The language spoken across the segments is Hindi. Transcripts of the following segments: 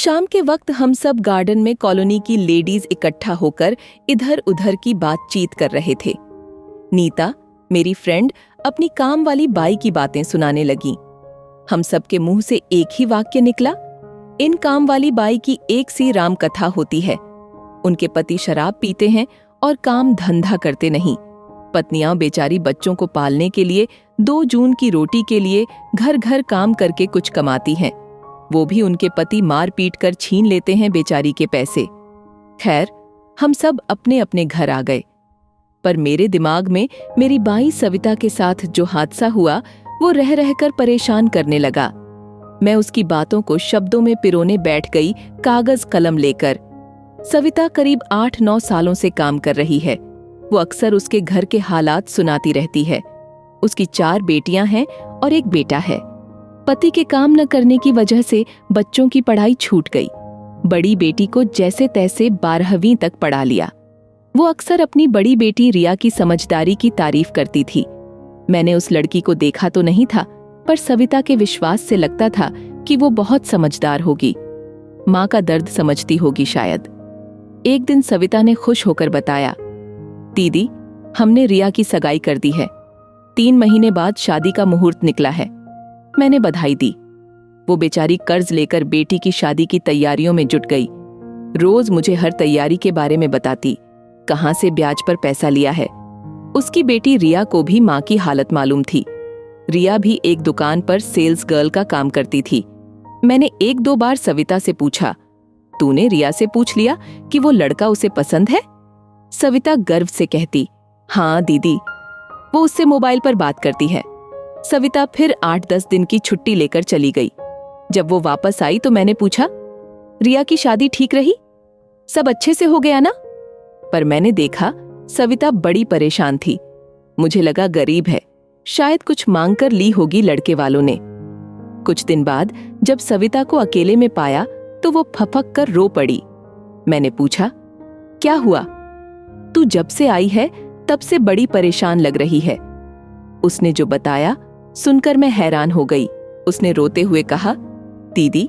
शाम के वक्त हम सब गार्डन में कॉलोनी की लेडीज इकट्ठा होकर इधर उधर की बातचीत कर रहे थे। नीता, मेरी फ्रेंड, अपनी काम वाली बाई की बातें सुनाने लगी। हम सब के मुंह से एक ही वाक्य निकला, इन काम वाली बाई की एक सी राम कथा होती है। उनके पति शराब पीते हैं और काम धंधा करते नहीं। पत्नियां बेचारी बच्चों को पालने के लिए 2 जून की रोटी के लिए घर घर काम करके कुछ कमाती हैं। वो भी उनके पति मार पीट कर छीन लेते हैं बेचारी के पैसे। खैर, हम सब अपने अपने घर आ गए। पर मेरे दिमाग में मेरी बाई सविता के साथ जो हादसा हुआ वो रह रहकर परेशान करने लगा। मैं उसकी बातों को शब्दों में पिरोने बैठ गई, कागज कलम लेकर। सविता करीब 8-9 सालों से काम कर रही है। वो अक्सर उसके घर के हालात सुनाती रहती है। उसकी 4 बेटियां हैं और एक बेटा है। पति के काम न करने की वजह से बच्चों की पढ़ाई छूट गई। बड़ी बेटी को जैसे तैसे 12वीं तक पढ़ा लिया। वो अक्सर अपनी बड़ी बेटी रिया की समझदारी की तारीफ करती थी। मैंने उस लड़की को देखा तो नहीं था, पर सविता के विश्वास से लगता था कि वो बहुत समझदार होगी। माँ का दर्द समझती होगी शायद। एक दिन सविता ने खुश होकर बताया, दीदी, हमने रिया की सगाई कर दी है। 3 महीने बाद शादी का मुहूर्त निकला है। मैंने बधाई दी। वो बेचारी कर्ज लेकर बेटी की शादी की तैयारियों में जुट गई। रोज मुझे हर तैयारी के बारे में बताती, कहां से ब्याज पर पैसा लिया है। उसकी बेटी रिया को भी मां की हालत मालूम थी। रिया भी एक दुकान पर सेल्स गर्ल का काम करती थी। मैंने 1-2 बार सविता से पूछा, तूने रिया से पूछ लिया कि वो लड़का उसे पसंद है? सविता गर्व से कहती, हाँ दीदी, वो उससे मोबाइल पर बात करती है। सविता फिर 8-10 दिन की छुट्टी लेकर चली गई। जब वो वापस आई तो मैंने पूछा, रिया की शादी ठीक रही? सब अच्छे से हो गया ना? पर मैंने देखा सविता बड़ी परेशान थी। मुझे लगा गरीब है, शायद कुछ मांग कर ली होगी लड़के वालों ने। कुछ दिन बाद जब सविता को अकेले में पाया तो वो फपक कर रो पड़ी। मैंने पूछा, क्या हुआ? तू जब से आई है तब से बड़ी परेशान लग रही है। उसने जो बताया सुनकर मैं हैरान हो गई। उसने रोते हुए कहा, दीदी,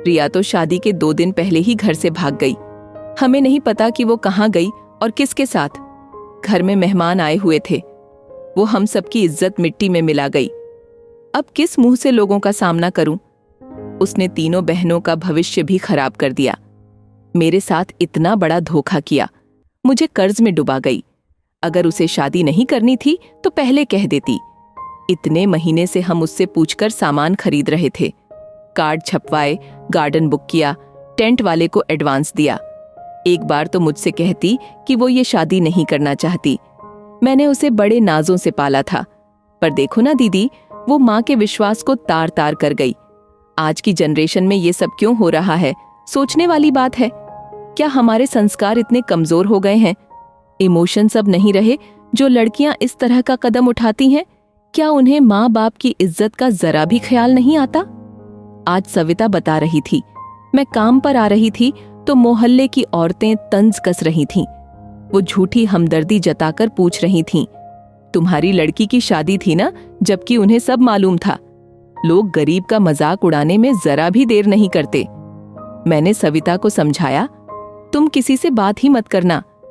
रिया तो शादी के 2 दिन पहले ही घर से भाग गई। हमें नहीं पता कि वो कहाँ गई और किसके साथ। घर में मेहमान आए हुए थे। वो हम सबकी इज्जत मिट्टी में मिला गई। अब किस मुंह से लोगों का सामना करूं? उसने तीनों बहनों का भविष्य भी खराब कर दिया। मेरे साथ इतना बड़ा धोखा किया। मुझे कर्ज में डुबा गई। अगर उसे शादी नहीं करनी थी तो पहले कह देती। इतने महीने से हम उससे पूछकर सामान खरीद रहे थे। कार्ड छपवाए, गार्डन बुक किया, टेंट वाले को एडवांस दिया। एक बार तो मुझसे कहती कि वो ये शादी नहीं करना चाहती। मैंने उसे बड़े नाजों से पाला था। पर देखो ना दीदी, वो माँ के विश्वास को तार तार कर गई। आज की जनरेशन में ये सब क्यों हो रहा है? सोचने वाली बात है। क्या हमारे संस्कार इतने कमजोर हो गए हैं? इमोशन सब नहीं रहे जो लड़कियां इस तरह का कदम उठाती हैं? क्या उन्हें माँ बाप की इज्जत का जरा भी ख्याल नहीं आता? आज सविता बता रही थी, मैं काम पर आ रही थी तो मोहल्ले की औरतें तंज कस रही थीं। वो झूठी हमदर्दी जताकर पूछ रही थीं, तुम्हारी लड़की की शादी थी ना? जबकि उन्हें सब मालूम था। लोग गरीब का मजाक उड़ाने में जरा भी देर नहीं करते। मैंने सविता को समझाया, तुम किसी से बात ही मत करना।